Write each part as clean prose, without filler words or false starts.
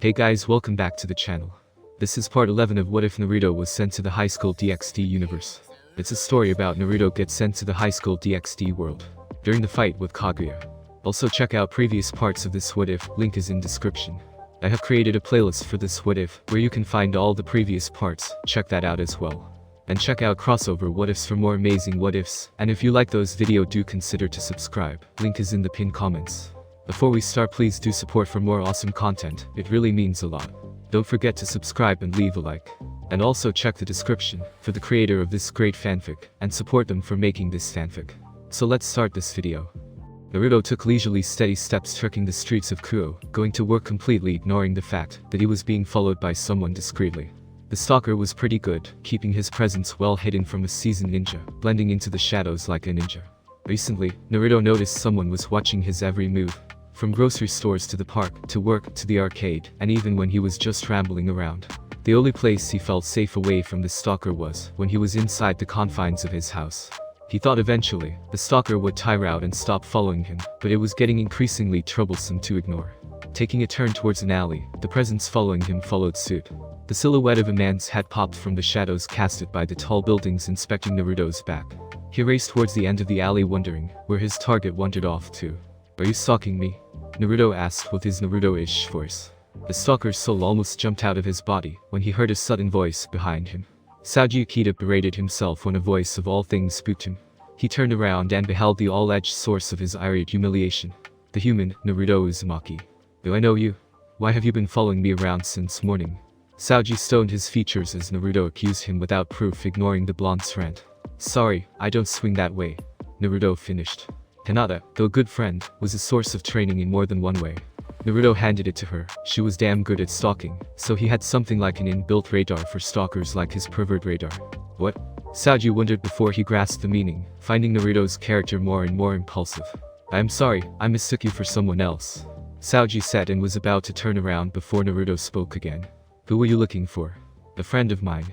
Hey guys, welcome back to the channel. This is part 11 of What If Naruto Was Sent to the Highschool DxD universe. It's a story about Naruto gets sent to the Highschool DxD world during the fight with Kaguya. Also check out previous parts of this What If, link is in description. I have created a playlist for this What If, where you can find all the previous parts, check that out as well. And check out crossover What Ifs for more amazing What Ifs, and if you like those video do consider to subscribe, link is in the pinned comments. Before we start, please do support for more awesome content, it really means a lot. Don't forget to subscribe and leave a like. And also check the description for the creator of this great fanfic, and support them for making this fanfic. So let's start this video. Naruto took leisurely steady steps trekking the streets of Kuo, going to work completely ignoring the fact that he was being followed by someone discreetly. The stalker was pretty good, keeping his presence well hidden from a seasoned ninja, blending into the shadows like a ninja. Recently, Naruto noticed someone was watching his every move. From grocery stores to the park, to work, to the arcade, and even when he was just rambling around. The only place he felt safe away from the stalker was when he was inside the confines of his house. He thought eventually, the stalker would tire out and stop following him, but it was getting increasingly troublesome to ignore. Taking a turn towards an alley, the presence following him followed suit. The silhouette of a man's head popped from the shadows casted by the tall buildings inspecting Naruto's back. He raced towards the end of the alley wondering where his target wandered off to. "Are you stalking me?" Naruto asked with his Naruto-ish voice. The stalker's soul almost jumped out of his body when he heard a sudden voice behind him. Saji Akita berated himself when a voice of all things spooked him. He turned around and beheld the all-edged source of his irate humiliation. The human, Naruto Uzumaki. "Do I know you? Why have you been following me around since morning?" Saji stoned his features as Naruto accused him without proof, ignoring the blonde's rant. "Sorry, I don't swing that way," Naruto finished. Hinata, though a good friend, was a source of training in more than one way. Naruto handed it to her. She was damn good at stalking, so he had something like an inbuilt radar for stalkers like his pervert radar. What? Saji wondered before he grasped the meaning, finding Naruto's character more and more impulsive. "I am sorry, I mistook you for someone else." Saji said and was about to turn around before Naruto spoke again. "Who were you looking for?" "A friend of mine."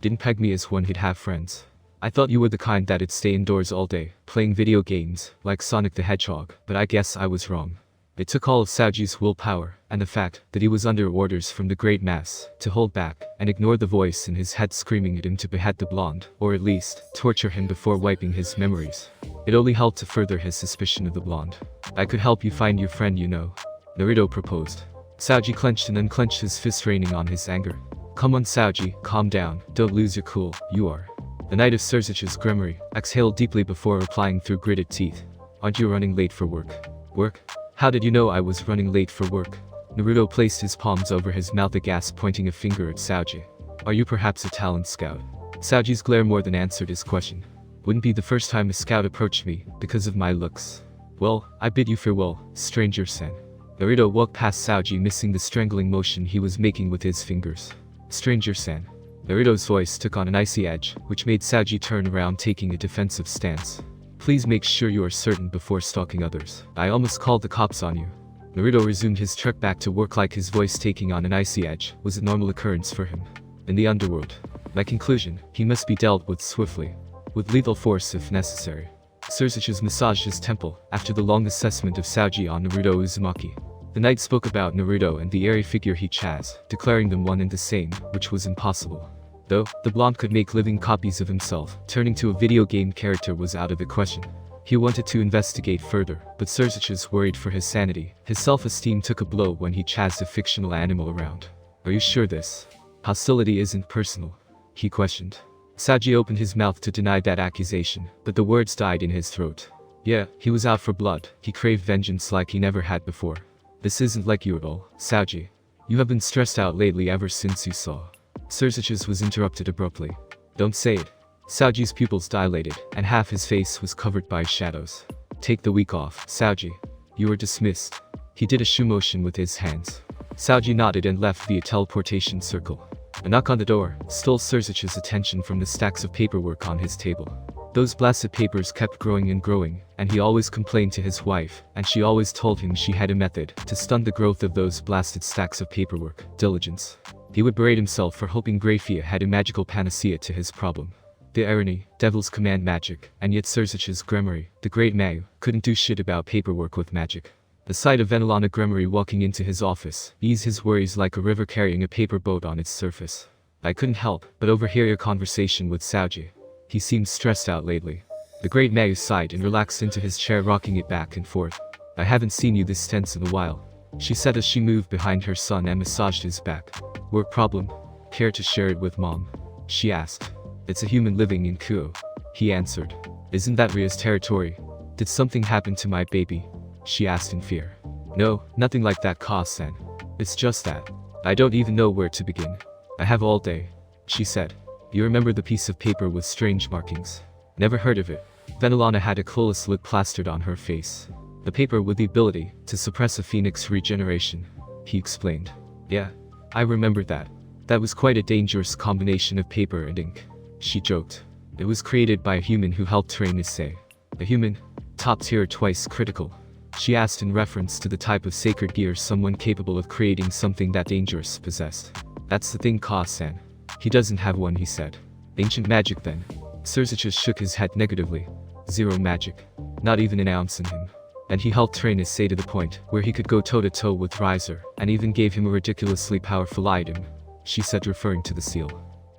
Didn't peg me as one who'd have friends. I thought you were the kind that'd stay indoors all day, playing video games, like Sonic the Hedgehog, but I guess I was wrong. It took all of Saji's willpower, and the fact that he was under orders from the Great Mass, to hold back, and ignore the voice in his head screaming at him to behead the blonde, or at least, torture him before wiping his memories. It only helped to further his suspicion of the blonde. "I could help you find your friend, you know," Naruto proposed. Saji clenched and unclenched his fist, raining on his anger. "Come on Saji, calm down, don't lose your cool, you are." The knight of Surzich's Gremory exhaled deeply before replying through gritted teeth. "Aren't you running late for work?" "Work? How did you know I was running late for work?" Naruto placed his palms over his mouth aghast, pointing a finger at Saji. "Are you perhaps a talent scout?" Saji's glare more than answered his question. "Wouldn't be the first time a scout approached me, because of my looks." "Well, I bid you farewell, stranger-san." Naruto walked past Saji, missing the strangling motion he was making with his fingers. "Stranger-san." Naruto's voice took on an icy edge, which made Saji turn around, taking a defensive stance. "Please make sure you are certain before stalking others. I almost called the cops on you." Naruto resumed his trek back to work, like his voice taking on an icy edge was a normal occurrence for him. In the underworld. By conclusion, he must be dealt with swiftly. With lethal force if necessary. Surzich's massaged his temple, after the long assessment of Saji on Naruto Uzumaki. The knight spoke about Naruto and the airy figure he chose, declaring them one and the same, which was impossible. Though, the blonde could make living copies of himself, turning to a video game character was out of the question. He wanted to investigate further, but Surzich's worried for his sanity. His self-esteem took a blow when he chose a fictional animal around. "Are you sure this hostility isn't personal?" he questioned. Saji opened his mouth to deny that accusation, but the words died in his throat. Yeah, he was out for blood. He craved vengeance like he never had before. "This isn't like you at all, Saji. You have been stressed out lately ever since you saw." Surzich's was interrupted abruptly. "Don't say it." Saji's pupils dilated, and half his face was covered by shadows. "Take the week off, Saji. You are dismissed." He did a shoe motion with his hands. Saji nodded and left via teleportation circle. A knock on the door stole Surzich's attention from the stacks of paperwork on his table. Those blasted papers kept growing and growing, and he always complained to his wife, and she always told him she had a method to stunt the growth of those blasted stacks of paperwork: diligence. He would berate himself for hoping Grafia had a magical panacea to his problem. The irony, devil's command magic, and yet Surzich's Gremory, the great Mayu, couldn't do shit about paperwork with magic. The sight of Venelana Gremory walking into his office eased his worries like a river carrying a paper boat on its surface. I couldn't help but overhear your conversation with Saoji. He seemed stressed out lately. The great Mayu sighed and relaxed into his chair, rocking it back and forth. I haven't seen you this tense in a while, she said as she moved behind her son and massaged his back. Work problem? Care to share it with mom? She asked. It's a human living in Kuo, he answered. Isn't that Ria's territory? Did something happen to my baby? She asked in fear. No, nothing like that, Ka-san. It's just that I don't even know where to begin. I have all day, she said. You remember the piece of paper with strange markings? Never heard of it. Venelana had a clueless look plastered on her face. The paper with the ability to suppress a phoenix regeneration, he explained. Yeah, I remember that. That was quite a dangerous combination of paper and ink, she joked. It was created by a human who helped train Issei. A human? Top tier, twice critical, she asked in reference to the type of sacred gear someone capable of creating something that dangerous possessed. That's the thing, Ka-san. He doesn't have one, he said. Ancient magic then? Surzichus shook his head negatively. Zero magic. Not even an ounce in him. And he helped train Issei to the point where he could go toe-to-toe with Riser, and even gave him a ridiculously powerful item, she said, referring to the seal.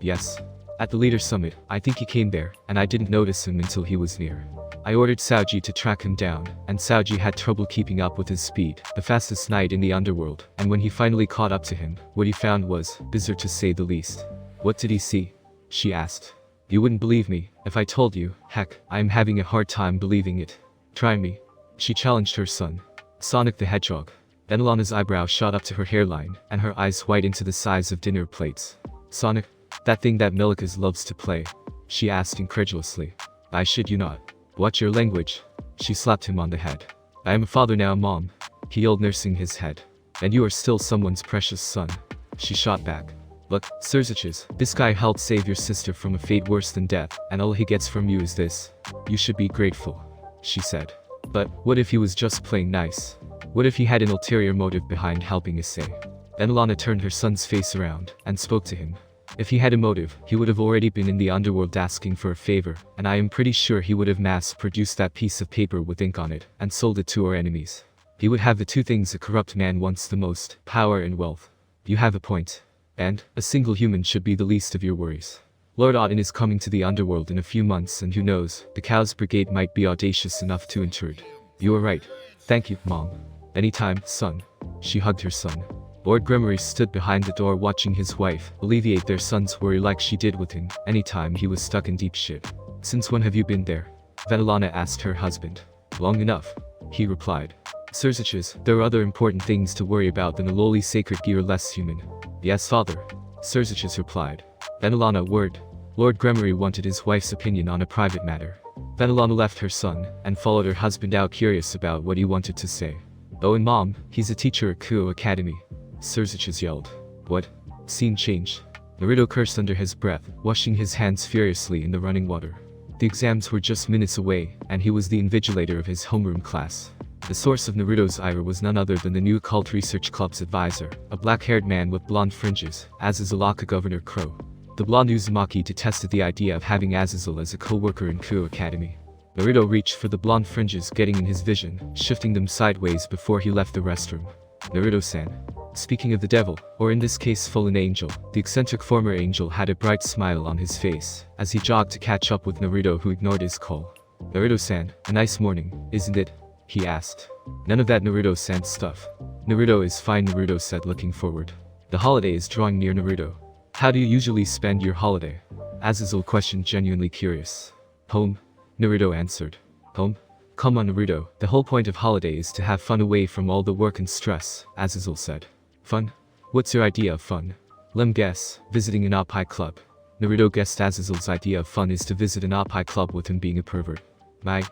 Yes. At the leader summit, I think he came there, and I didn't notice him until he was near. I ordered Saoji to track him down, and Saoji had trouble keeping up with his speed, the fastest knight in the underworld, and when he finally caught up to him, what he found was bizarre to say the least. What did he see? She asked. You wouldn't believe me if I told you. Heck, I am having a hard time believing it. Try me. She challenged her son. Sonic the Hedgehog. Venelana's eyebrow shot up to her hairline, and her eyes widened to the size of dinner plates. Sonic? That thing that Milikas loves to play? She asked incredulously. I shit you not. Watch your language. She slapped him on the head. I am a father now, Mom, he yelled, nursing his head. And you are still someone's precious son. She shot back. Look, Surzichus, this guy helped save your sister from a fate worse than death, and all he gets from you is this. You should be grateful, she said. But what if he was just playing nice? What if he had an ulterior motive behind helping Issei? Venelana turned her son's face around and spoke to him. If he had a motive, he would have already been in the underworld asking for a favor, and I am pretty sure he would have mass-produced that piece of paper with ink on it and sold it to our enemies. He would have the two things a corrupt man wants the most, power and wealth. You have a point. And a single human should be the least of your worries. Lord Auden is coming to the underworld in a few months, and who knows, the Chaos Brigade might be audacious enough to intrude. You are right. Thank you, Mom. Anytime, son. She hugged her son. Lord Gremory stood behind the door watching his wife alleviate their son's worry like she did with him anytime he was stuck in deep shit. Since when have you been there? Venelana asked her husband. Long enough, he replied. Surzichus, there are other important things to worry about than a lowly sacred gear less human. Yes, father, Surzichus replied. Venelana word. Lord Gremory wanted his wife's opinion on a private matter. Venelana left her son and followed her husband out, curious about what he wanted to say. Oh, and Mom, he's a teacher at Kuo Academy, Surzichus yelled. What? Scene changed. Naruto cursed under his breath, washing his hands furiously in the running water. The exams were just minutes away, and he was the invigilator of his homeroom class. The source of Naruto's ire was none other than the new Cult Research Club's advisor, a black-haired man with blonde fringes, Azazalaka Governor Crow. The blonde Uzumaki detested the idea of having Azazel as a co-worker in Kuo Academy. Naruto reached for the blonde fringes, getting in his vision, shifting them sideways before he left the restroom. Naruto-san. Speaking of the devil, or in this case fallen angel, the eccentric former angel had a bright smile on his face as he jogged to catch up with Naruto, who ignored his call. Naruto-san, a nice morning, isn't it? He asked. None of that Naruto-san stuff. Naruto is fine, Naruto said, looking forward. The holiday is drawing near, Naruto. How do you usually spend your holiday? Azazel questioned, genuinely curious. Home, Naruto answered. Home? Come on, Naruto, the whole point of holiday is to have fun away from all the work and stress, Azazel said. Fun? What's your idea of fun? Lem guess, visiting an Oppai club. Naruto guessed Azazel's idea of fun is to visit an Oppai club with him being a pervert.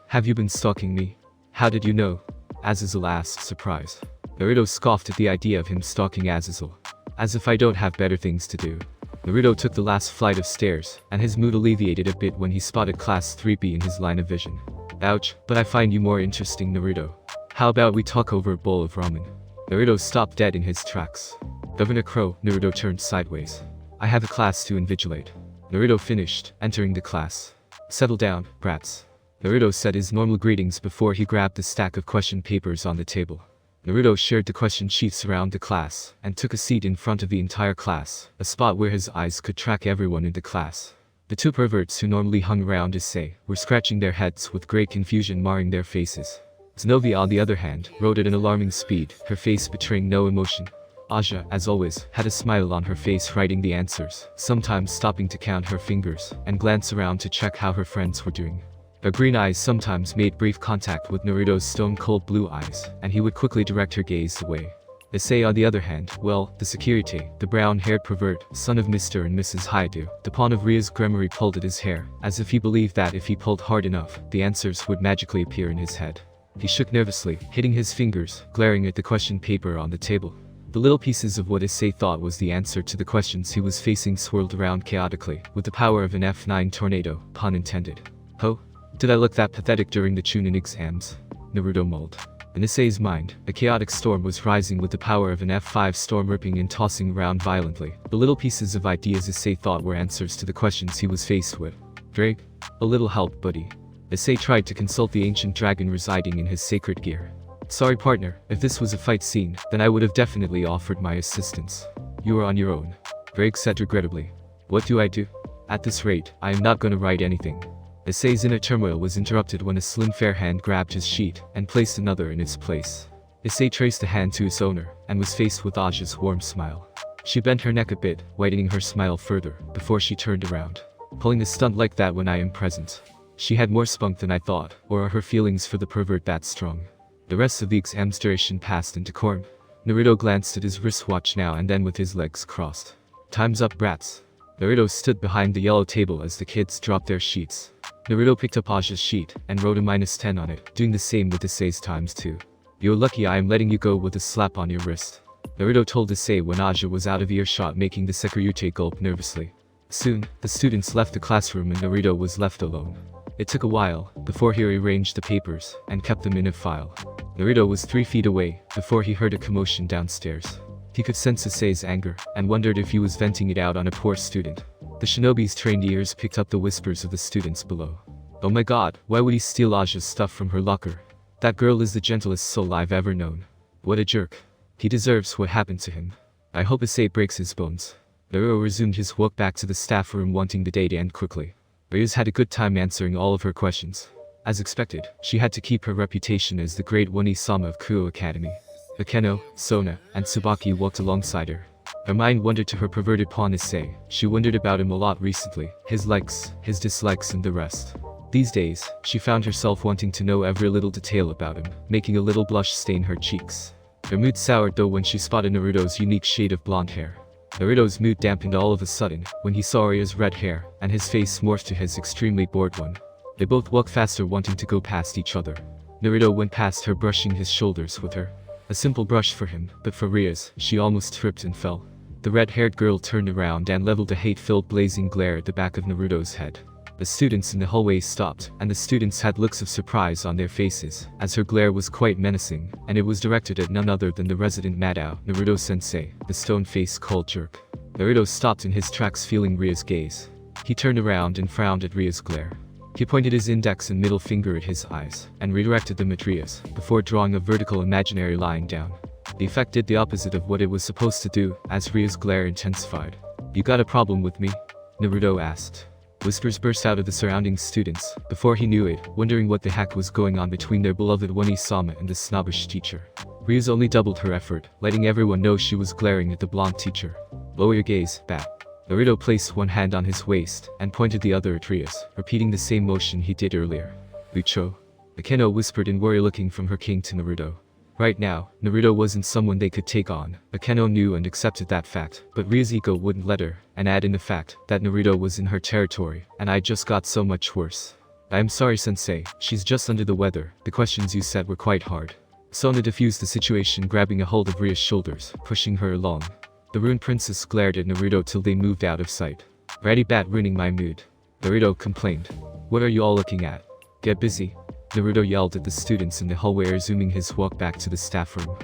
Have you been stalking me? How did you know? Azazel asked, surprised. Naruto scoffed at the idea of him stalking Azazel. As if I don't have better things to do. Naruto took the last flight of stairs, and his mood alleviated a bit when he spotted Class 3B in his line of vision. Ouch, but I find you more interesting, Naruto. How about we talk over a bowl of ramen? Naruto stopped dead in his tracks. Governor Crow, Naruto turned sideways. I have a class to invigilate. Naruto finished, entering the class. Settle down, brats. Naruto said his normal greetings before he grabbed the stack of question papers on the table. Naruto shared the question sheets around the class, and took a seat in front of the entire class, a spot where his eyes could track everyone in the class. The two perverts who normally hung around Issei were scratching their heads with great confusion marring their faces. Zenobia, on the other hand, wrote at an alarming speed, her face betraying no emotion. Aja, as always, had a smile on her face writing the answers, sometimes stopping to count her fingers and glance around to check how her friends were doing. Her green eyes sometimes made brief contact with Naruto's stone-cold blue eyes, and he would quickly direct her gaze away. Issei, on the other hand, well, the security, the brown-haired pervert, son of Mr. and Mrs. Hayato, the pawn of Ria's grimoire, pulled at his hair, as if he believed that if he pulled hard enough, the answers would magically appear in his head. He shook nervously, hitting his fingers, glaring at the question paper on the table. The little pieces of what Issei thought was the answer to the questions he was facing swirled around chaotically, with the power of an F9 tornado, pun intended. Oh? Did I look that pathetic during the Chunin exams? Naruto mulled. In Issei's mind, a chaotic storm was rising with the power of an F5 storm ripping and tossing around violently. The little pieces of ideas Issei thought were answers to the questions he was faced with. Drake? A little help, buddy. Issei tried to consult the ancient dragon residing in his sacred gear. Sorry partner, if this was a fight scene, then I would have definitely offered my assistance. You are on your own. Drake said regrettably. What do I do? At this rate, I am not gonna write anything. Issei's inner turmoil was interrupted when a slim fair hand grabbed his sheet and placed another in its place. Issei traced the hand to its owner and was faced with Aja's warm smile. She bent her neck a bit, whitening her smile further, before she turned around. Pulling a stunt like that when I am present. She had more spunk than I thought, or are her feelings for the pervert that strong? The rest of the exam's duration passed in decorum. Naruto glanced at his wristwatch now and then with his legs crossed. Time's up, brats. Naruto stood behind the yellow table as the kids dropped their sheets. Naruto picked up Aja's sheet and wrote a -10 on it, doing the same with Issei's times too. You're lucky I am letting you go with a slap on your wrist. Naruto told Issei when Aja was out of earshot, making the secretary gulp nervously. Soon, the students left the classroom and Naruto was left alone. It took a while before he rearranged the papers and kept them in a file. Naruto was 3 feet away before he heard a commotion downstairs. He could sense Issei's anger and wondered if he was venting it out on a poor student. The shinobi's trained ears picked up the whispers of the students below. Oh my god, why would he steal Aja's stuff from her locker? That girl is the gentlest soul I've ever known. What a jerk. He deserves what happened to him. I hope Issei breaks his bones. Naruto resumed his walk back to the staff room, wanting the day to end quickly. Ryu's had a good time answering all of her questions. As expected, she had to keep her reputation as the great Oni-sama of Kuo Academy. Akeno, Sona, and Tsubaki walked alongside her. Her mind wandered to her perverted pawn Issei. She wondered about him a lot recently, his likes, his dislikes and the rest. These days, she found herself wanting to know every little detail about him, making a little blush stain her cheeks. Her mood soured though when she spotted Naruto's unique shade of blonde hair. Naruto's mood dampened all of a sudden when he saw Ryo's red hair, and his face morphed to his extremely bored one. They both walked faster, wanting to go past each other. Naruto went past her, brushing his shoulders with her. A simple brush for him, but for Ryo's, she almost tripped and fell. The red-haired girl turned around and leveled a hate-filled blazing glare at the back of Naruto's head. The students in the hallway stopped, and the students had looks of surprise on their faces, as her glare was quite menacing, and it was directed at none other than the resident Madao, Naruto-sensei, the stone-faced cold jerk. Naruto stopped in his tracks, feeling Ryo's gaze. He turned around and frowned at Ryo's glare. He pointed his index and middle finger at his eyes, and redirected them at Ryo's, before drawing a vertical imaginary line down. The effect did the opposite of what it was supposed to do, as Ryo's glare intensified. You got a problem with me? Naruto asked. Whispers burst out of the surrounding students, before he knew it, wondering what the heck was going on between their beloved Oni-sama and the snobbish teacher. Ryo's only doubled her effort, letting everyone know she was glaring at the blonde teacher. Lower your gaze, bat. Naruto placed one hand on his waist, and pointed the other at Ryo's, repeating the same motion he did earlier. Bucho. Akeno whispered in worry, looking from her king to Naruto. Right now, Naruto wasn't someone they could take on. Akeno knew and accepted that fact, but Ryo's ego wouldn't let her, and add in the fact that Naruto was in her territory, and I just got so much worse. I am sorry sensei, she's just under the weather, the questions you said were quite hard. Sona diffused the situation, grabbing a hold of Ryo's shoulders, pushing her along. The ruined princess glared at Naruto till they moved out of sight. Ratty bat ruining my mood. Naruto complained. What are you all looking at? Get busy. Naruto yelled at the students in the hallway, resuming his walk back to the staff room.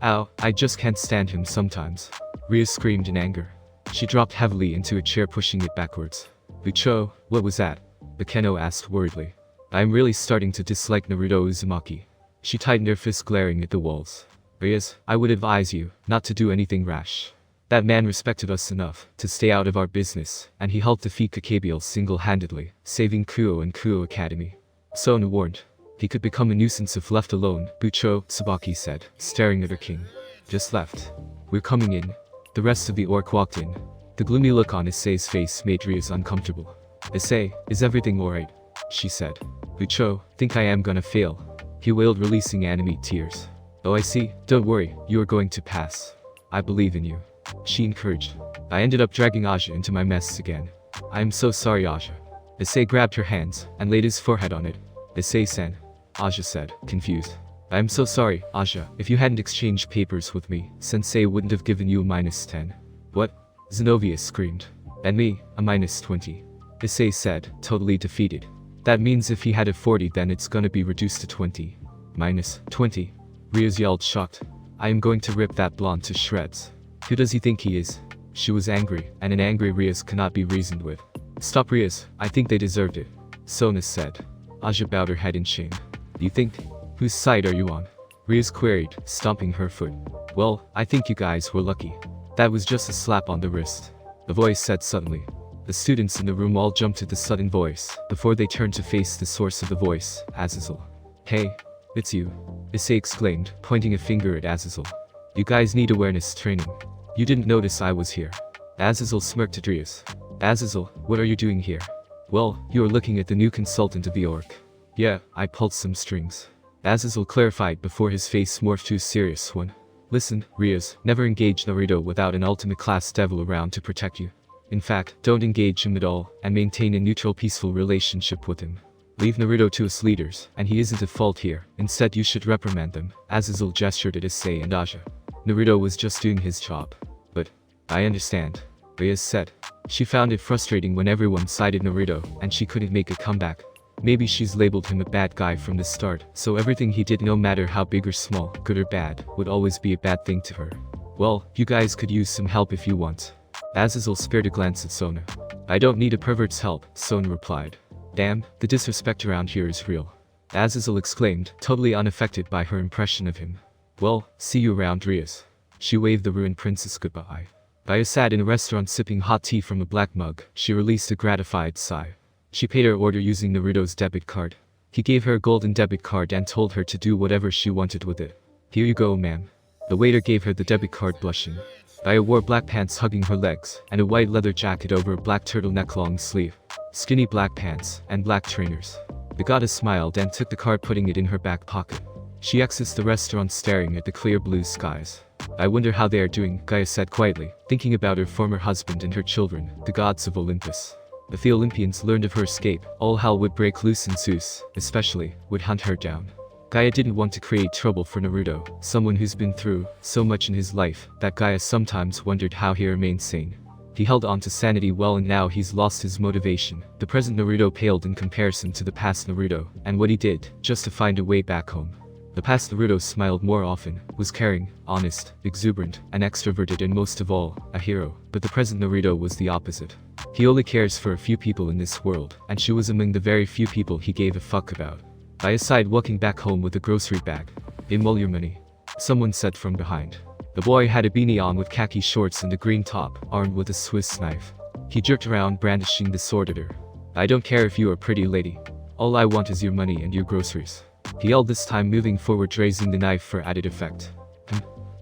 Ow, I just can't stand him sometimes. Ryo screamed in anger. She dropped heavily into a chair, pushing it backwards. Bucho, what was that? Akeno asked worriedly. I am really starting to dislike Naruto Uzumaki. She tightened her fist, glaring at the walls. Rias, I would advise you not to do anything rash. That man respected us enough to stay out of our business, and he helped defeat Kakabiel single-handedly, saving Kuo and Kuo Academy. Sona warned. He could become a nuisance if left alone, Bucho, Tsubaki said, staring at her king. Just left. We're coming in. The rest of the orc walked in. The gloomy look on Issei's face made Rias uncomfortable. Issei, is everything alright? She said. Bucho, think I am gonna fail. He wailed, releasing anime tears. Oh, I see. Don't worry, you are going to pass. I believe in you. She encouraged. I ended up dragging Aja into my mess again. I am so sorry, Aja. Issei grabbed her hands and laid his forehead on it. Issei-san. Aja said, confused. I am so sorry, Aja. If you hadn't exchanged papers with me, Sensei wouldn't have given you a -10. What? Zenobia screamed. And me, a -20. Issei said, totally defeated. That means if he had a 40, then it's gonna be reduced to 20. -20. Rias yelled, shocked. I am going to rip that blonde to shreds. Who does he think he is? She was angry, and an angry Rias cannot be reasoned with. Stop, Rias, I think they deserved it. Sona said. Aja bowed her head in shame. You think? Whose side are you on? Rias queried, stomping her foot. Well, I think you guys were lucky. That was just a slap on the wrist. The voice said suddenly. The students in the room all jumped at the sudden voice, before they turned to face the source of the voice, Azazel. Hey, it's you. Issei exclaimed, pointing a finger at Azazel. You guys need awareness training. You didn't notice I was here. Azazel smirked at Rias. Azazel, what are you doing here? Well, you are looking at the new consultant of the orc. Yeah, I pulled some strings. Azazel clarified before his face morphed to a serious one. Listen, Rias, never engage Naruto without an ultimate class devil around to protect you. In fact, don't engage him at all, and maintain a neutral, peaceful relationship with him. Leave Naruto to his leaders, and he isn't at fault here. Instead, you should reprimand them. Azazel gestured at Issei and Aja. Naruto was just doing his job. But I understand, Rias said. She found it frustrating when everyone sided Naruto, and she couldn't make a comeback. Maybe she's labeled him a bad guy from the start, so everything he did, no matter how big or small, good or bad, would always be a bad thing to her. Well, you guys could use some help if you want. Azazel spared a glance at Sona. I don't need a pervert's help, Sona replied. Damn, the disrespect around here is real. Azazel exclaimed, totally unaffected by her impression of him. Well, see you around, Rias. She waved the ruined princess goodbye. Gaia sat in a restaurant sipping hot tea from a black mug. She released a gratified sigh. She paid her order using Naruto's debit card. He gave her a golden debit card and told her to do whatever she wanted with it. Here you go, ma'am. The waiter gave her the debit card, blushing. Gaia wore black pants hugging her legs, and a white leather jacket over a black turtleneck long sleeve. Skinny black pants, and black trainers. The goddess smiled and took the card, putting it in her back pocket. She exits the restaurant staring at the clear blue skies. I wonder how they are doing, Gaia said quietly, thinking about her former husband and her children, the gods of Olympus. If the Olympians learned of her escape, all hell would break loose and Zeus, especially, would hunt her down. Gaia didn't want to create trouble for Naruto, someone who's been through so much in his life that Gaia sometimes wondered how he remained sane. He held on to sanity well, and now he's lost his motivation. The present Naruto paled in comparison to the past Naruto, and what he did, just to find a way back home. The past Naruto smiled more often, was caring, honest, exuberant, and extroverted, and most of all, a hero. But the present Naruto was the opposite. He only cares for a few people in this world, and she was among the very few people he gave a fuck about. By his side, walking back home with a grocery bag. All your money, someone said from behind. The boy had a beanie on with khaki shorts and a green top, armed with a Swiss knife. He jerked around, brandishing the sword at her. I don't care if you are a pretty lady. All I want is your money and your groceries. He yelled, this time moving forward, raising the knife for added effect.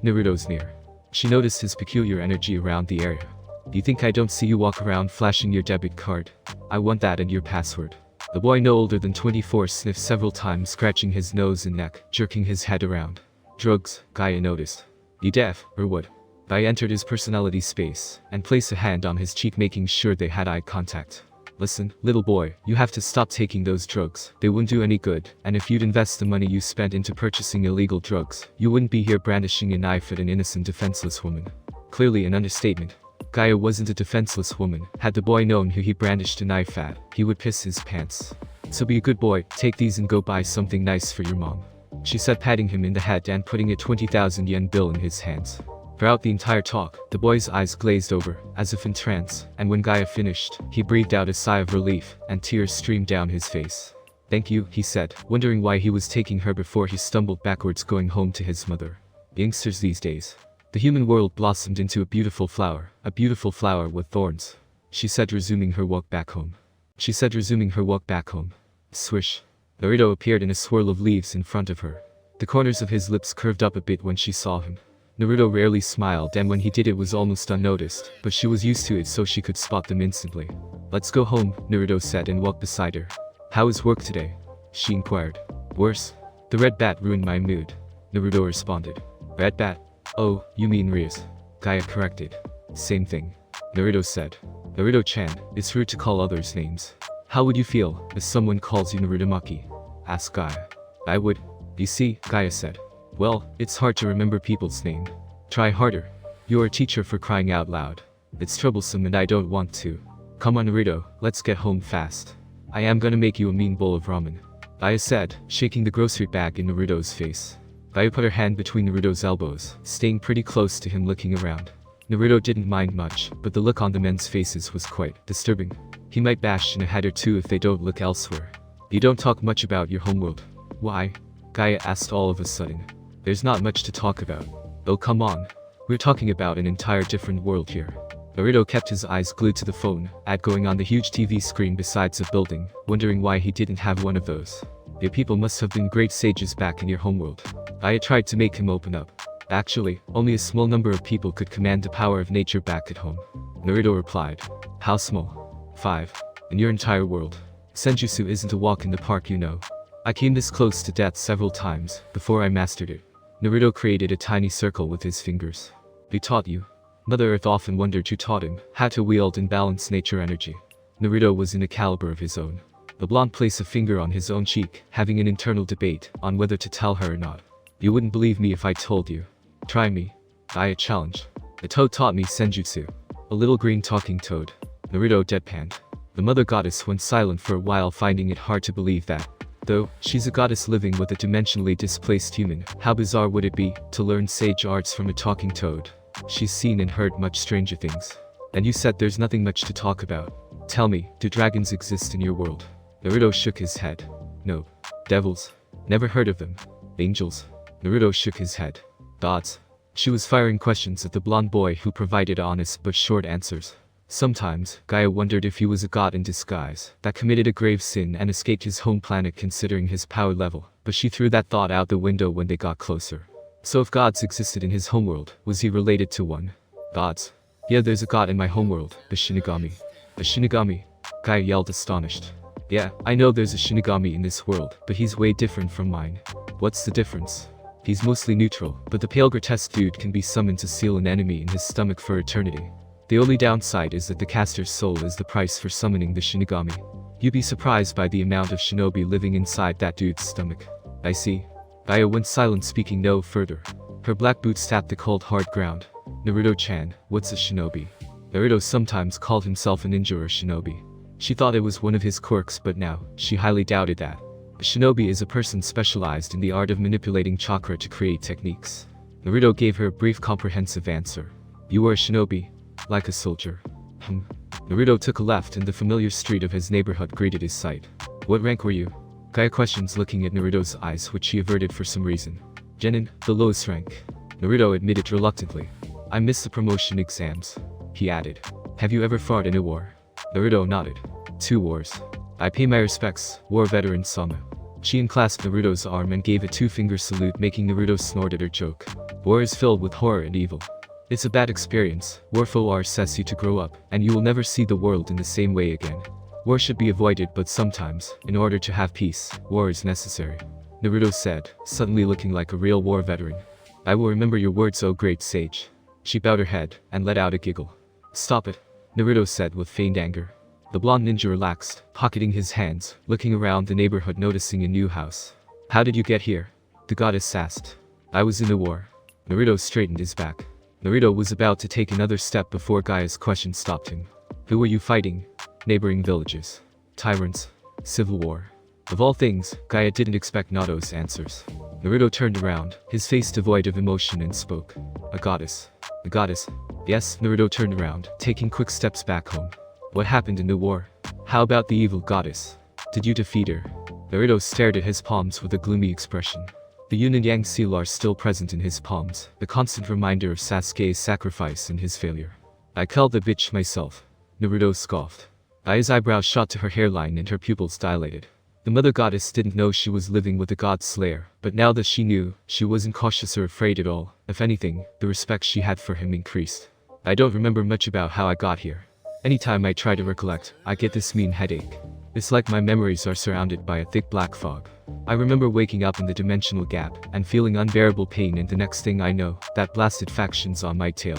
Naruto's near. She noticed his peculiar energy around the area. You think I don't see you walk around flashing your debit card? I want that and your password. The boy, no older than 24, sniffed several times, scratching his nose and neck, jerking his head around. Drugs, Gaia noticed. You deaf, or what? Gaia entered his personality space, and placed a hand on his cheek, making sure they had eye contact. Listen, little boy, you have to stop taking those drugs. They wouldn't do any good, and if you'd invest the money you spent into purchasing illegal drugs, you wouldn't be here brandishing a knife at an innocent, defenseless woman. Clearly an understatement. Gaia wasn't a defenseless woman. Had the boy known who he brandished a knife at, he would piss his pants. So be a good boy, take these and go buy something nice for your mom. She said, patting him in the head and putting a 20,000 yen bill in his hands. Throughout the entire talk, the boy's eyes glazed over, as if in trance, and when Gaia finished, he breathed out a sigh of relief, and tears streamed down his face. Thank you, he said, wondering why he was taking her before he stumbled backwards going home to his mother. Youngsters these days. The human world blossomed into a beautiful flower with thorns. She said, resuming her walk back home. Swish. Naruto appeared in a swirl of leaves in front of her. The corners of his lips curved up a bit when she saw him. Naruto rarely smiled, and when he did it was almost unnoticed, but she was used to it so she could spot them instantly. Let's go home, Naruto said and walked beside her. How is work today? She inquired. Worse. The red bat ruined my mood. Naruto responded. Red bat? Oh, you mean Rias. Gaia corrected. Same thing. Naruto said. Naruto-chan, it's rude to call others names. How would you feel if someone calls you Narutomaki? Asked Gaia. I would. You see, Gaia said. Well, it's hard to remember people's name. Try harder. You're a teacher for crying out loud. It's troublesome and I don't want to. Come on Naruto, let's get home fast. I am gonna make you a mean bowl of ramen. Gaia said, shaking the grocery bag in Naruto's face. Gaia put her hand between Naruto's elbows, staying pretty close to him looking around. Naruto didn't mind much, but the look on the men's faces was quite disturbing. He might bash in a head or two if they don't look elsewhere. You don't talk much about your homeworld. Why? Gaia asked all of a sudden. There's not much to talk about. Oh come on. We're talking about an entire different world here. Naruto kept his eyes glued to the phone, ad going on the huge TV screen besides the building, wondering why he didn't have one of those. Your people must have been great sages back in your homeworld. Gaia tried to make him open up. Actually, only a small number of people could command the power of nature back at home. Naruto replied. How small? 5. In your entire world. Senjutsu isn't a walk in the park, you know. I came this close to death several times, before I mastered it. Naruto created a tiny circle with his fingers. Who taught you? Mother Earth often wondered who taught him how to wield and balance nature energy. Naruto was in a caliber of his own. The blonde placed a finger on his own cheek, having an internal debate on whether to tell her or not. You wouldn't believe me if I told you. Try me. Gaia challenged. The toad taught me senjutsu. A little green talking toad. Naruto deadpanned. The mother goddess went silent for a while, finding it hard to believe that. Though, she's a goddess living with a dimensionally displaced human, how bizarre would it be to learn sage arts from a talking toad? She's seen and heard much stranger things. And you said there's nothing much to talk about. Tell me, do dragons exist in your world? Naruto shook his head. No. Devils? Never heard of them. Angels? Naruto shook his head. Gods? She was firing questions at the blonde boy who provided honest but short answers. Sometimes, Gaia wondered if he was a god in disguise that committed a grave sin and escaped his home planet considering his power level, but she threw that thought out the window when they got closer. So if gods existed in his homeworld, was he related to one? Gods? Yeah, there's a god in my homeworld, the Shinigami. A Shinigami? Gaia yelled astonished. Yeah, I know there's a Shinigami in this world, but he's way different from mine. What's the difference? He's mostly neutral, but the pale grotesque dude can be summoned to seal an enemy in his stomach for eternity. The only downside is that the caster's soul is the price for summoning the Shinigami. You'd be surprised by the amount of shinobi living inside that dude's stomach. I see. Gaia went silent, speaking no further. Her black boots tapped the cold hard ground. Naruto-chan, what's a shinobi? Naruto sometimes called himself a ninja or shinobi. She thought it was one of his quirks, but now, she highly doubted that. A shinobi is a person specialized in the art of manipulating chakra to create techniques. Naruto gave her a brief comprehensive answer. You were a shinobi? Like a soldier. Naruto took a left and the familiar street of his neighborhood greeted his sight. What rank were you? Gaia questions, looking at Naruto's eyes, which she averted for some reason. Genin, the lowest rank. Naruto admitted reluctantly. I missed the promotion exams. He added. Have you ever fought in a war? Naruto nodded. 2 wars. I pay my respects, war veteran Sama. She unclasped Naruto's arm and gave a 2-finger salute, making Naruto snort at her joke. War is filled with horror and evil. It's a bad experience. War forces you to grow up, and you will never see the world in the same way again. War should be avoided, but sometimes, in order to have peace, war is necessary. Naruto said, suddenly looking like a real war veteran. I will remember your words, O great sage. She bowed her head, and let out a giggle. Stop it, Naruto said with feigned anger. The blonde ninja relaxed, pocketing his hands, looking around the neighborhood, noticing a new house. How did you get here? The goddess asked. I was in the war. Naruto straightened his back. Naruto was about to take another step before Gaia's question stopped him. Who were you fighting? Neighboring villages. Tyrants. Civil war. Of all things, Gaia didn't expect Naruto's answers. Naruto turned around, his face devoid of emotion, and spoke. A goddess. A goddess. Yes, Naruto turned around, taking quick steps back home. What happened in the war? How about the evil goddess? Did you defeat her? Naruto stared at his palms with a gloomy expression. The yin and yang seal are still present in his palms, the constant reminder of Sasuke's sacrifice and his failure. I killed the bitch myself. Naruto scoffed. Aya's eyebrows shot to her hairline and her pupils dilated. The mother goddess didn't know she was living with a god slayer, but now that she knew, she wasn't cautious or afraid at all. If anything, the respect she had for him increased. I don't remember much about how I got here. Anytime I try to recollect, I get this mean headache. It's like my memories are surrounded by a thick black fog. I remember waking up in the dimensional gap and feeling unbearable pain, and the next thing I know, that blasted faction's on my tail.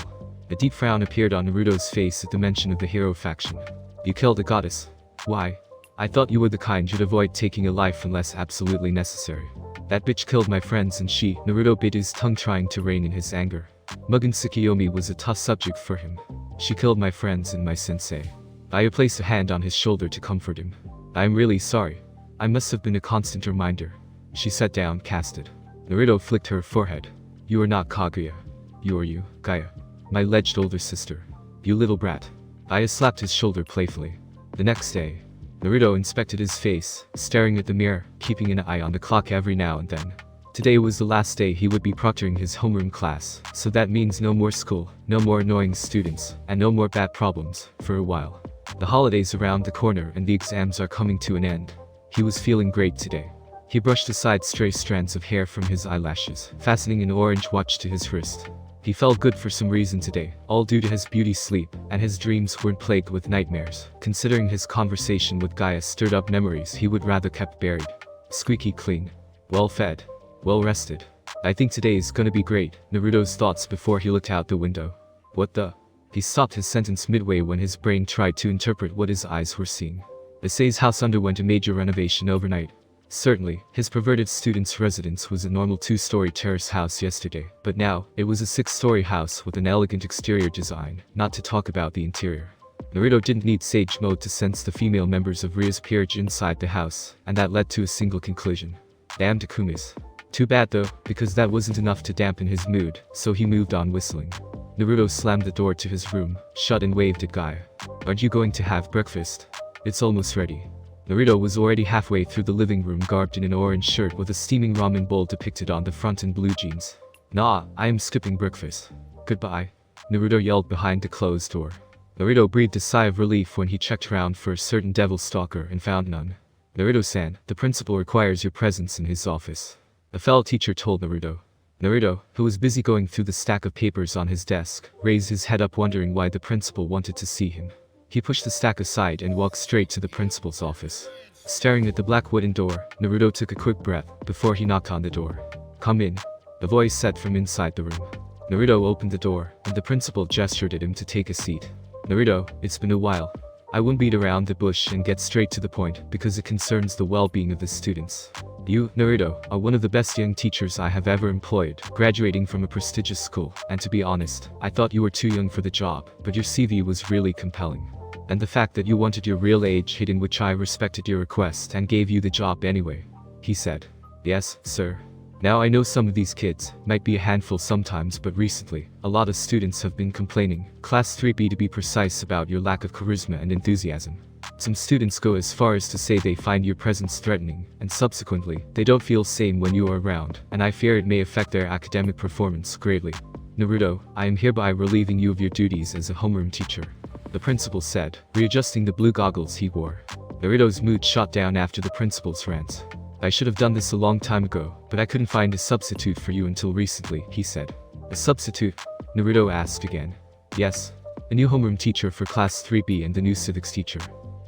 A deep frown appeared on Naruto's face at the mention of the hero faction. You killed a goddess. Why? I thought you were the kind who'd avoid taking a life unless absolutely necessary. That bitch killed my friends and she— Naruto bit his tongue trying to rein in his anger. Mugen Tsukiyomi was a tough subject for him. She killed my friends and my sensei. Aya placed a hand on his shoulder to comfort him. I'm really sorry. I must have been a constant reminder. She sat down, casted. Naruto flicked her forehead. You are not Kaguya. You are you, Gaia. My alleged older sister. You little brat. Aya slapped his shoulder playfully. The next day, Naruto inspected his face, staring at the mirror, keeping an eye on the clock every now and then. Today was the last day he would be proctoring his homeroom class, so that means no more school, no more annoying students, and no more bad problems, for a while. The holidays around the corner and the exams are coming to an end. He was feeling great today. He brushed aside stray strands of hair from his eyelashes, fastening an orange watch to his wrist. He felt good for some reason today, all due to his beauty sleep, and his dreams weren't plagued with nightmares. Considering his conversation with Gaia stirred up memories he would rather kept buried. Squeaky clean. Well fed. Well rested. I think today is gonna be great, Naruto's thoughts before he looked out the window. What the? He stopped his sentence midway when his brain tried to interpret what his eyes were seeing. Issei's house underwent a major renovation overnight. Certainly, his perverted student's residence was a normal 2-story terrace house yesterday, but now, it was a 6-story house with an elegant exterior design, not to talk about the interior. Naruto didn't need Sage Mode to sense the female members of Ria's peerage inside the house, and that led to a single conclusion. Damn Takumis. Too bad though, because that wasn't enough to dampen his mood, so he moved on whistling. Naruto slammed the door to his room, shut and waved at Gaia. Aren't you going to have breakfast? It's almost ready. Naruto was already halfway through the living room, garbed in an orange shirt with a steaming ramen bowl depicted on the front and blue jeans. Nah, I am skipping breakfast. Goodbye. Naruto yelled behind the closed door. Naruto breathed a sigh of relief when he checked around for a certain devil stalker and found none. Naruto-san, the principal requires your presence in his office. A fellow teacher told Naruto. Naruto, who was busy going through the stack of papers on his desk, raised his head up, wondering why the principal wanted to see him. He pushed the stack aside and walked straight to the principal's office. Staring at the black wooden door, Naruto took a quick breath before he knocked on the door. Come in. The voice said from inside the room. Naruto opened the door, and the principal gestured at him to take a seat. Naruto, it's been a while. I won't beat around the bush and get straight to the point because it concerns the well-being of the students. You, Naruto, are one of the best young teachers I have ever employed, graduating from a prestigious school, and to be honest, I thought you were too young for the job, but your CV was really compelling. And the fact that you wanted your real age hidden, which I respected your request and gave you the job anyway, he said. Yes, sir. Now I know some of these kids might be a handful sometimes, but recently, a lot of students have been complaining, Class 3B to be precise, about your lack of charisma and enthusiasm. Some students go as far as to say they find your presence threatening, and subsequently, they don't feel sane when you are around, and I fear it may affect their academic performance greatly. Naruto, I am hereby relieving you of your duties as a homeroom teacher, the principal said, readjusting the blue goggles he wore. Naruto's mood shot down after the principal's rant. I should have done this a long time ago, but I couldn't find a substitute for you until recently, he said. A substitute? Naruto asked again. Yes. A new homeroom teacher for Class 3B and the new civics teacher.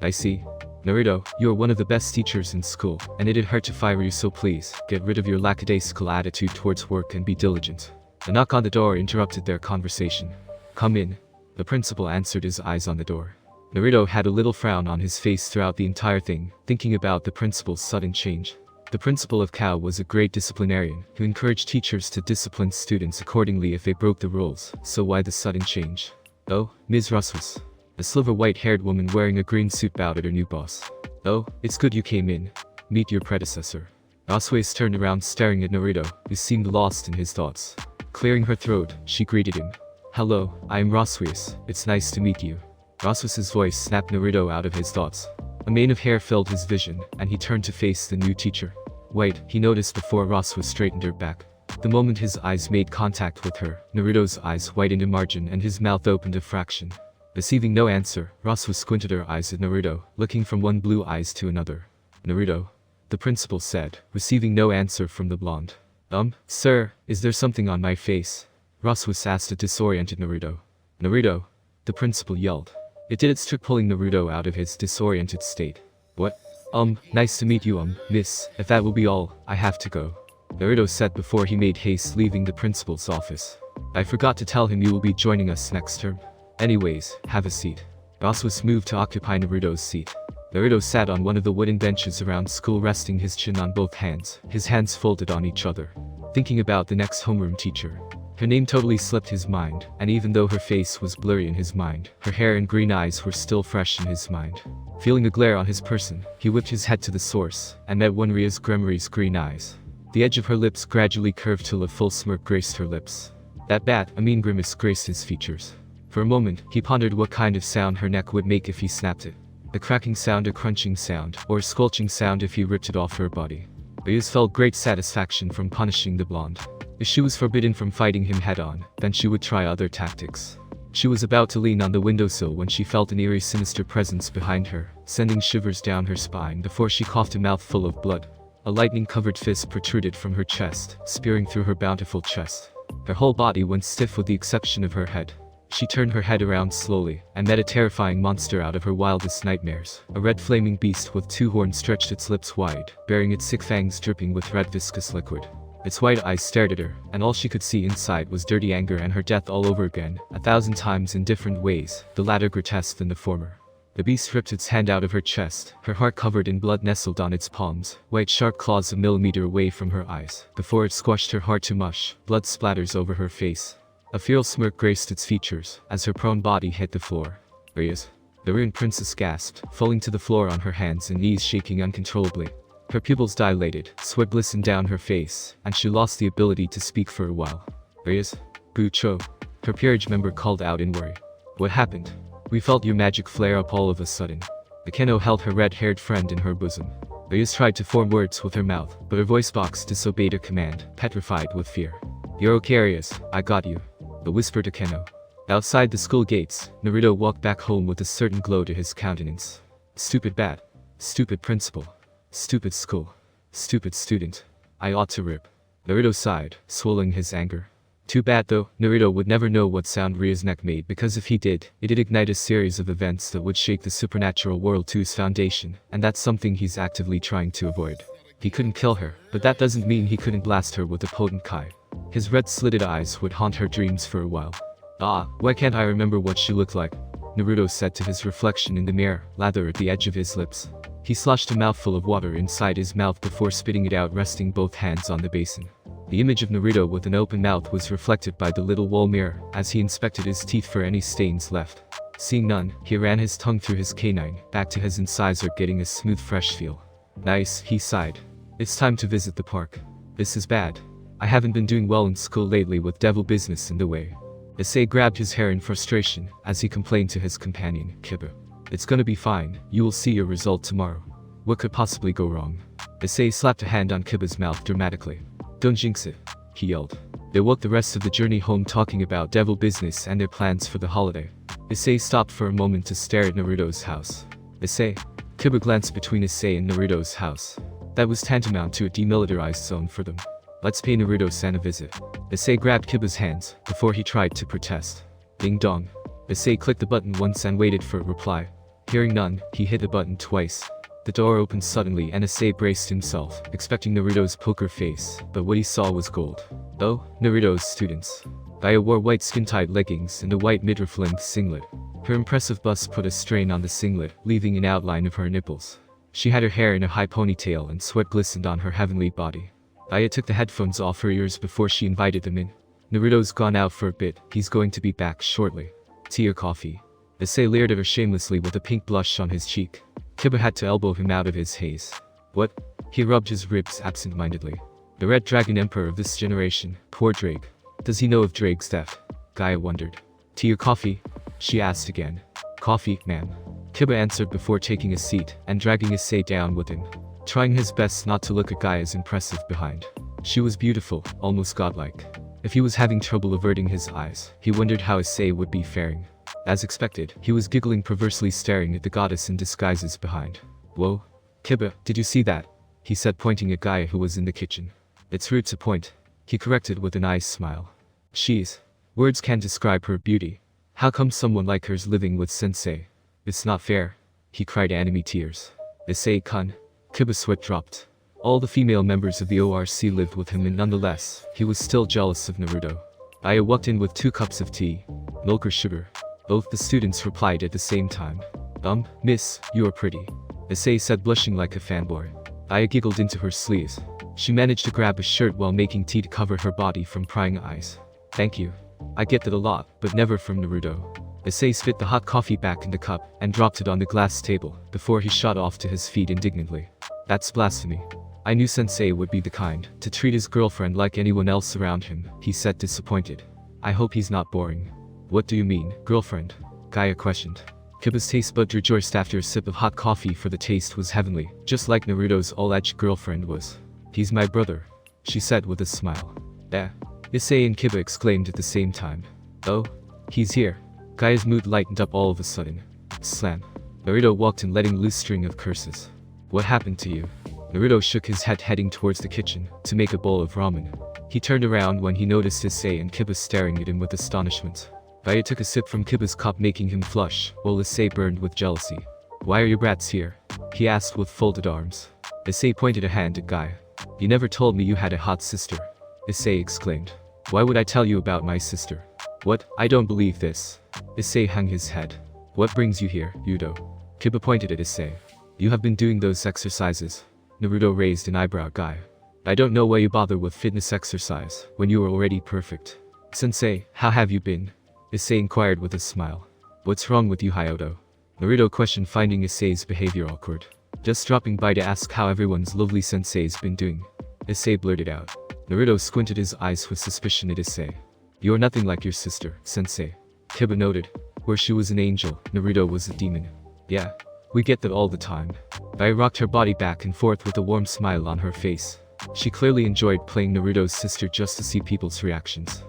I see. Naruto, you are one of the best teachers in school, and it'd hurt to fire you, so please, get rid of your lackadaisical attitude towards work and be diligent. A knock on the door interrupted their conversation. Come in. The principal answered, his eyes on the door. Naruto had a little frown on his face throughout the entire thing, thinking about the principal's sudden change. The principal of Kao was a great disciplinarian, who encouraged teachers to discipline students accordingly if they broke the rules, so why the sudden change? Oh, Ms. Ruswas. A silver white-haired woman wearing a green suit bowed at her new boss. Oh, it's good you came in. Meet your predecessor. Ruswas turned around, staring at Naruto, who seemed lost in his thoughts. Clearing her throat, she greeted him. Hello, I am Ruswas. It's nice to meet you. Ruswas's voice snapped Naruto out of his thoughts. A mane of hair filled his vision, and he turned to face the new teacher. Wait, he noticed before Rosswa straightened her back. The moment his eyes made contact with her, Naruto's eyes whitened a margin and his mouth opened a fraction. Receiving no answer, Rosswa squinted her eyes at Naruto, looking from one blue eyes to another. Naruto, the principal said, receiving no answer from the blonde. Sir, is there something on my face? Rosswa asked a disoriented Naruto. Naruto, the principal yelled. It did its trick, pulling Naruto out of his disoriented state. What? Nice to meet you, miss. If that will be all, I have to go. Naruto said before he made haste, leaving the principal's office. I forgot to tell him you will be joining us next term. Anyways, have a seat. Rosswa moved to occupy Naruto's seat. Naruto sat on one of the wooden benches around school, resting his chin on both hands, his hands folded on each other. Thinking about the next homeroom teacher. Her name totally slipped his mind, and even though her face was blurry in his mind, her hair and green eyes were still fresh in his mind. Feeling a glare on his person, he whipped his head to the source, and met one Ria's Gremry's green eyes. The edge of her lips gradually curved till a full smirk graced her lips. That bad, a mean grimace graced his features. For a moment, he pondered what kind of sound her neck would make if he snapped it. A cracking sound, a crunching sound, or a squelching sound if he ripped it off her body. Bijuus felt great satisfaction from punishing the blonde. If she was forbidden from fighting him head-on, then she would try other tactics. She was about to lean on the windowsill when she felt an eerie, sinister presence behind her, sending shivers down her spine before she coughed a mouthful of blood. A lightning-covered fist protruded from her chest, spearing through her bountiful chest. Her whole body went stiff with the exception of her head. She turned her head around slowly, and met a terrifying monster out of her wildest nightmares. A red flaming beast with two horns stretched its lips wide, bearing its sick fangs dripping with red viscous liquid. Its white eyes stared at her, and all she could see inside was dirty anger and her death all over again, 1,000 times in different ways, the latter grotesque than the former. The beast ripped its hand out of her chest, her heart covered in blood nestled on its palms, white sharp claws a millimeter away from her eyes. Before it squashed her heart to mush, blood splatters over her face. A feral smirk graced its features, as her prone body hit the floor. Bijuus. The ruined princess gasped, falling to the floor on her hands and knees, shaking uncontrollably. Her pupils dilated, sweat glistened down her face, and she lost the ability to speak for a while. Bijuus. Bucho. Her peerage member called out in worry. What happened? We felt your magic flare up all of a sudden. Akeno held her red-haired friend in her bosom. Bijuus tried to form words with her mouth, but her voice box disobeyed her command, petrified with fear. You're okay, Arias, I got you. The whispered Akeno. Outside the school gates, Naruto walked back home with a certain glow to his countenance. Stupid bat. Stupid principal. Stupid school. Stupid student. I ought to rip. Naruto sighed, swallowing his anger. Too bad though, Naruto would never know what sound Ria's neck made, because if he did, it'd ignite a series of events that would shake the supernatural world to its foundation, and that's something he's actively trying to avoid. He couldn't kill her, but that doesn't mean he couldn't blast her with a potent kai. His red-slitted eyes would haunt her dreams for a while. Why can't I remember what she looked like? Naruto said to his reflection in the mirror, lather at the edge of his lips. He sloshed a mouthful of water inside his mouth before spitting it out, resting both hands on the basin. The image of Naruto with an open mouth was reflected by the little wall mirror, as he inspected his teeth for any stains left. Seeing none, he ran his tongue through his canine, back to his incisor, getting a smooth fresh feel. Nice, he sighed. It's time to visit the park. This is bad. I haven't been doing well in school lately with devil business in the way. Issei grabbed his hair in frustration, as he complained to his companion, Kiba. It's gonna be fine, you will see your result tomorrow. What could possibly go wrong? Issei slapped a hand on Kiba's mouth dramatically. Don't jinx it, he yelled. They walked the rest of the journey home talking about devil business and their plans for the holiday. Issei stopped for a moment to stare at Naruto's house. Issei. Kiba glanced between Issei and Naruto's house. That was tantamount to a demilitarized zone for them. Let's pay Naruto-san a visit. Issei grabbed Kiba's hands, before he tried to protest. Ding dong. Issei clicked the button once and waited for a reply. Hearing none, he hit the button twice. The door opened suddenly and Issei braced himself, expecting Naruto's poker face, but what he saw was gold. Oh, Naruto's students. Gaia wore white skin-tight leggings and a white midriff-length singlet. Her impressive bust put a strain on the singlet, leaving an outline of her nipples. She had her hair in a high ponytail and sweat glistened on her heavenly body. Gaia took the headphones off her ears before she invited them in. Naruto's gone out for a bit, he's going to be back shortly. Tea or coffee? Issei leered at her shamelessly with a pink blush on his cheek. Kiba had to elbow him out of his haze. What? He rubbed his ribs absent-mindedly. The Red Dragon Emperor of this generation, poor Drake. Does he know of Drake's death? Gaia wondered. Tea or coffee? She asked again. Coffee, ma'am. Kiba answered before taking a seat and dragging Issei down with him, trying his best not to look at Gaia's impressive behind. She was beautiful, almost godlike. If he was having trouble averting his eyes, he wondered how Issei would be faring. As expected, he was giggling, perversely staring at the goddess in disguises behind. "Whoa. Kiba, did you see that?" he said, pointing at Gaia, who was in the kitchen. "It's rude to point," he corrected with a nice smile. "She's... words can't describe her beauty. How come someone like her's living with sensei? It's not fair," he cried, anime tears. "Issei-kun." Kiba's sweat dropped. All the female members of the ORC lived with him, and nonetheless, he was still jealous of Naruto. Aya walked in with 2 cups of tea. "Milk or sugar?" Both the students replied at the same time. Miss, you are pretty," Issei said, blushing like a fanboy. Aya giggled into her sleeves. She managed to grab a shirt while making tea to cover her body from prying eyes. "Thank you. I get that a lot, but never from Naruto." Issei spit the hot coffee back in the cup and dropped it on the glass table before he shot off to his feet indignantly. "That's blasphemy. I knew sensei would be the kind to treat his girlfriend like anyone else around him," he said, disappointed. "I hope he's not boring." "What do you mean, girlfriend?" Gaia questioned. Kiba's taste bud rejoiced after a sip of hot coffee, for the taste was heavenly, just like Naruto's all-edged girlfriend was. "He's my brother," she said with a smile. "Eh?" Issei and Kiba exclaimed at the same time. "Oh? He's here." Gaia's mood lightened up all of a sudden. Slam. Naruto walked in, letting loose string of curses. "What happened to you?" Naruto shook his head, heading towards the kitchen to make a bowl of ramen. He turned around when he noticed Issei and Kiba staring at him with astonishment. Gaia took a sip from Kiba's cup, making him flush, while Issei burned with jealousy. "Why are you brats here?" he asked with folded arms. Issei pointed a hand at Gaia. "You never told me you had a hot sister," Issei exclaimed. "Why would I tell you about my sister?" "What? I don't believe this." Issei hung his head. "What brings you here, Yudo?" Kiba pointed at Issei. "You have been doing those exercises?" Naruto raised an eyebrow. "Gaia, I don't know why you bother with fitness exercise when you are already perfect." "Sensei, how have you been?" Issei inquired with a smile. "What's wrong with you, Hyoto?" Naruto questioned, finding Issei's behavior awkward. "Just dropping by to ask how everyone's lovely sensei's been doing," Issei blurted out. Naruto squinted his eyes with suspicion at Issei. "You're nothing like your sister, sensei," Kiba noted. "Where she was an angel, Naruto was a demon." "Yeah. We get that all the time." Gaia rocked her body back and forth with a warm smile on her face. She clearly enjoyed playing Naruto's sister just to see people's reactions.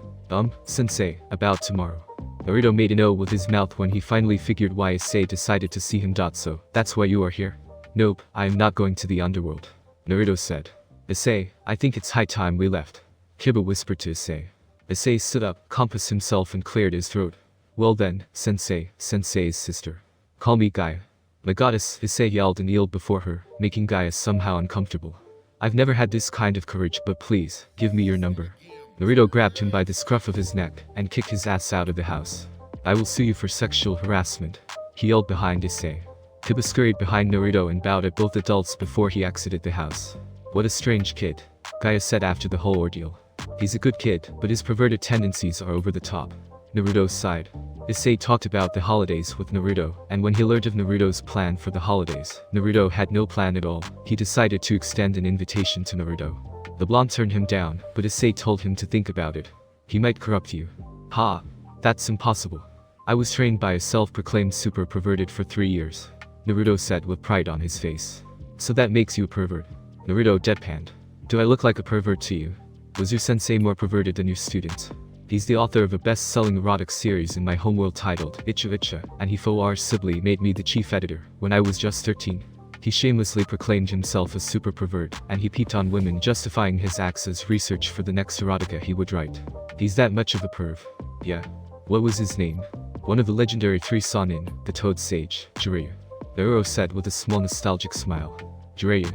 Sensei, about tomorrow." Naruto made an O with his mouth when he finally figured why Issei decided to see him. "So, that's why you are here?" "Nope, I am not going to the underworld," Naruto said. "Issei, I think it's high time we left," Kiba whispered to Issei. Issei stood up, composed himself, and cleared his throat. "Well then, Sensei's sister. Call me Gaia." "My goddess," Issei yelled and kneeled before her, making Gaia somehow uncomfortable. "I've never had this kind of courage, but please, give me your number." Naruto grabbed him by the scruff of his neck and kicked his ass out of the house. "I will sue you for sexual harassment," he yelled behind Issei. Kiba scurried behind Naruto and bowed at both adults before he exited the house. "What a strange kid," Gaia said after the whole ordeal. "He's a good kid, but his perverted tendencies are over the top," Naruto sighed. Issei talked about the holidays with Naruto, and when he learned of Naruto's plan for the holidays, Naruto had no plan at all. He decided to extend an invitation to Naruto. The blonde turned him down, but Issei told him to think about it. "He might corrupt you." "Ha! That's impossible. I was trained by a self-proclaimed super perverted for 3 years," Naruto said with pride on his face. "So that makes you a pervert?" Naruto deadpanned. "Do I look like a pervert to you? Was your sensei more perverted than your student?" "He's the author of a best-selling erotic series in my homeworld titled Icha Icha, and he forcibly made me the chief editor when I was just 13. He shamelessly proclaimed himself a super pervert, and he peeped on women, justifying his acts as research for the next erotica he would write. He's that much of a perv." "Yeah. What was his name?" "One of the legendary 3 Sannin, the Toad Sage, Jiraiya," Naruto said with a small nostalgic smile. "Jiraiya?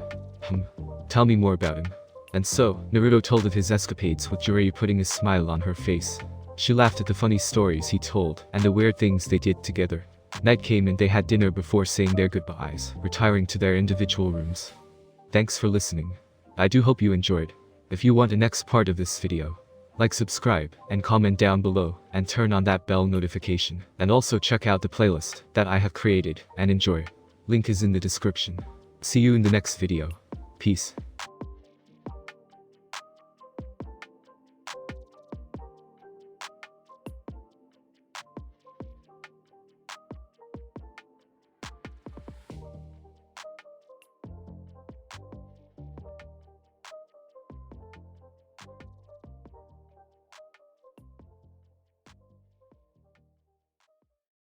Tell me more about him." And so, Naruto told of his escapades with Jiraiya, putting a smile on her face. She laughed at the funny stories he told, and the weird things they did together. Night came and they had dinner before saying their goodbyes, retiring to their individual rooms. Thanks for listening. I do hope you enjoyed. If you want the next part of this video, like, subscribe, and comment down below, and turn on that bell notification. And also check out the playlist that I have created, and enjoy. Link is in the description. See you in the next video. Peace.